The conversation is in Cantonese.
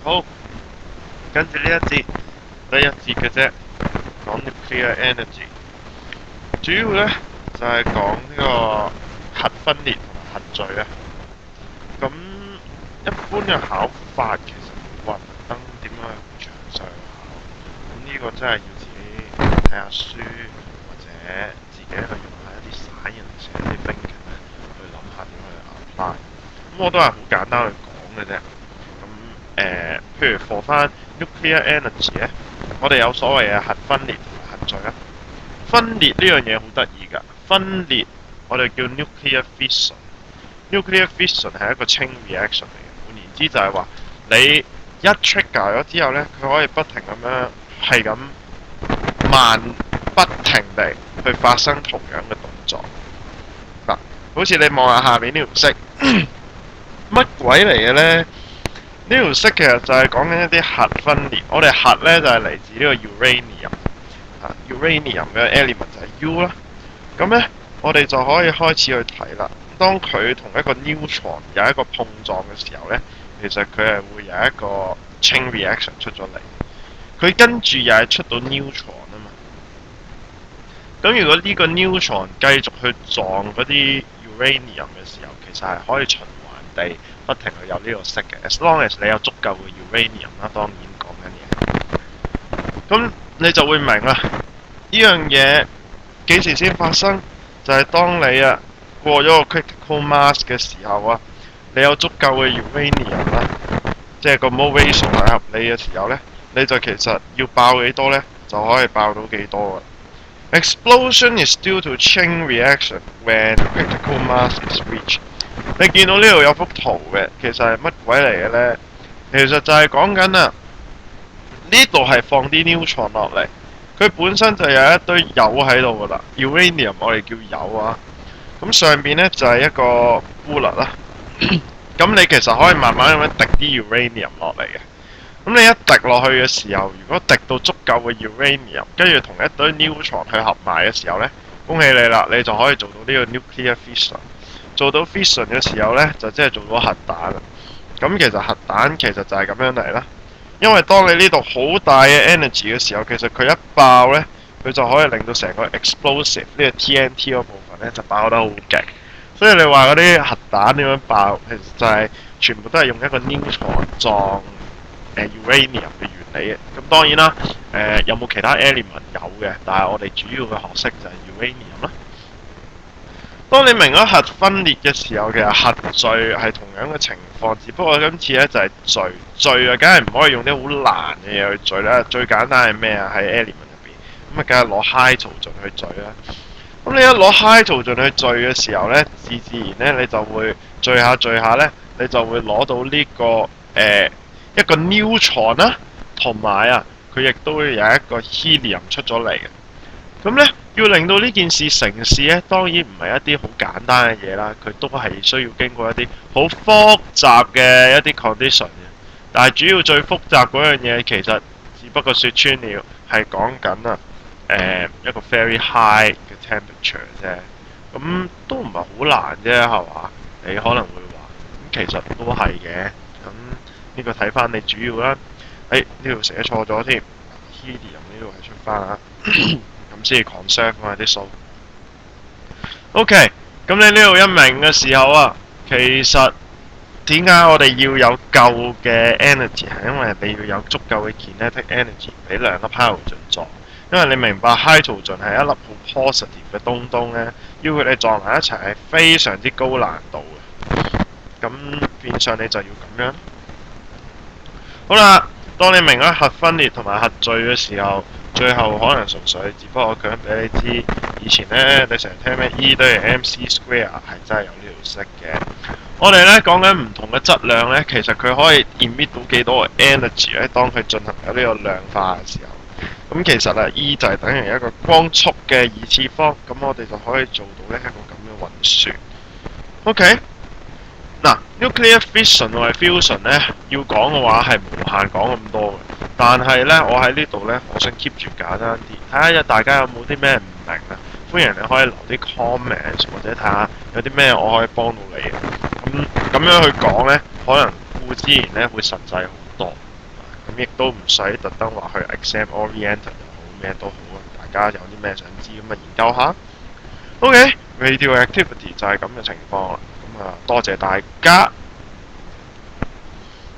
好，跟住呢一節得一節嘅啫，講 nuclear energy，主要呢就係講呢個核分裂同埋核聚啊。咁一般嘅考法其實冇話特登點樣去詳細去考，咁呢個真係要自己睇下書或者自己去用下一啲散人寫一啲 thinking 咧，去諗下點去 apply。咁我都係好簡單去講嘅啫。譬如 for 翻 nuclear energy 咧，我哋有所謂嘅核分裂同埋核聚啊。分裂呢樣嘢好得意㗎，分裂我哋叫 nuclear fission。nuclear fission 係一個 chain reaction 嚟嘅，換言之就係話你一 trigger 咗之後呢，佢可以不停咁樣係咁不停地去發生同樣嘅動作。嗱，好似你望下下面呢條色，乜鬼嚟嘅呢？呢條色其實就係講緊一啲核分裂。我哋核呢就係嚟自呢個 uranium。uranium 嘅 element 就係 U 啦。咁呢，我哋就可以開始去睇啦。當佢同一個 neutron 有一個碰撞嘅時候呢，其實佢係會有一個 chain reaction 出咗嚟。佢跟住又係出到 neutron 啊嘛。咁如果呢個 neutron 繼續去撞嗰啲 uranium 嘅時候，其實係可以循環地不停去有呢個色嘅。as long as 你有足夠嘅 uranium 啦，當然講緊嘢。咁你就會明啦，呢樣嘢幾時先發生？就係當你過咗個 critical mass 嘅時候啊，你有足夠嘅 uranium 啦，即係個 mole ratio 係合理嘅時候呢，你就其實要爆幾多呢，就可以爆到幾多嘅。Explosion is due to chain reaction when critical mass is reached。你見到呢度有幅圖嘅，其實係乜鬼嚟嘅呢？其實就係講緊呢度係放啲 neutron 落嚟，佢本身就有一堆鈾喺度噶啦 ，uranium 我哋叫鈾啊。咁上邊呢就係一個 bullet 啦。咁你其實可以慢慢咁樣滴啲 uranium 落嚟嘅。咁你一滴落去嘅時候，如果滴到足夠嘅 uranium， 跟住同一堆 neutron 去合埋嘅時候呢，恭喜你啦，你就可以做到呢個 nuclear fission。做到 fission 嘅時候呢，就即係做到核彈啦。咁其實核彈其實就係咁樣嚟啦。因為當你呢度好大嘅 energy 嘅時候，其實佢一爆呢，佢就可以令到成個 explosive 呢個 TNT 嗰部分呢就爆得好勁。所以你話嗰啲核彈點樣爆，其實就係全部都係用一個 neutron 撞uranium 嘅原理嘅。咁當然啦，有冇其他 element 有嘅，但係我哋主要嘅學識就係 uranium 啦。當你明咗核分裂嘅時候，其實核聚係同樣嘅情況，只不過今次呢就係聚啊，梗係唔可以用啲好難嘅嘢去聚啦。最簡單係咩啊？喺 element 入邊，咁啊梗係攞 high 曹盡去聚啦。咁你一攞 high 曹盡去聚嘅時候呢，自然呢你就會聚下呢，你就會攞到呢個一個 neutron 啦，同埋佢亦都會有一個 helium 出咗嚟嘅。咁呢，要令到呢件事成事呢，當然唔係一啲好簡單嘅嘢啦，佢都係需要經過一啲好複雜嘅一啲 condition 嘅。但係主要最複雜嗰樣嘢，其實只不過説穿了係講緊一個 very high 嘅 temperature 啫。咁都唔係好難啫，係嘛？你可能會話，咁其實都係嘅。咁呢個睇翻你主要啦。呢度寫錯咗添 ，helium 呢度係出翻啊。咁先 conserve 嘛啲數。OK， 咁你呢度一明嘅時候其實點解我哋要有夠嘅 energy？ 係因為你要有足夠嘅 kinetic energy 俾兩粒 hydrogen 撞。因為你明白 hydrogen 係一粒好 positive 嘅東東呢，要佢哋撞埋一齊係非常之高難度嘅。咁變相你就要咁樣。好啦，當你明咗核分裂同埋核聚嘅時候，最後可能純粹，只不過我講俾你知，以前呢，你成日聽咩 E 等於 MC square 係真係有呢條式嘅。我哋呢講緊唔同嘅質量呢，其實佢可以 emit 到幾多嘅 energy 呢？當佢進行咗呢個量化嘅時候，咁其實E 就係等於一個光速嘅2次方，咁我哋就可以做到呢一個咁嘅運算。OK， 嗱 nuclear fission 同埋 fusion 呢，要講嘅話係無限講咁多嘅。但係呢，我喺呢度呢，我想 keep 住簡單啲，睇下大家有冇啲咩唔明啊？歡迎你可以留啲 comments， 或者睇下有啲咩我可以幫到你嘅。咁樣去講呢，可能固之然呢會實際好多。咁亦都唔使特登話去 exam oriented 又好咩都好啊，大家有啲咩想知咁啊研究下。OK，radioactivity 就係咁嘅情況啦。咁啊，多謝大家。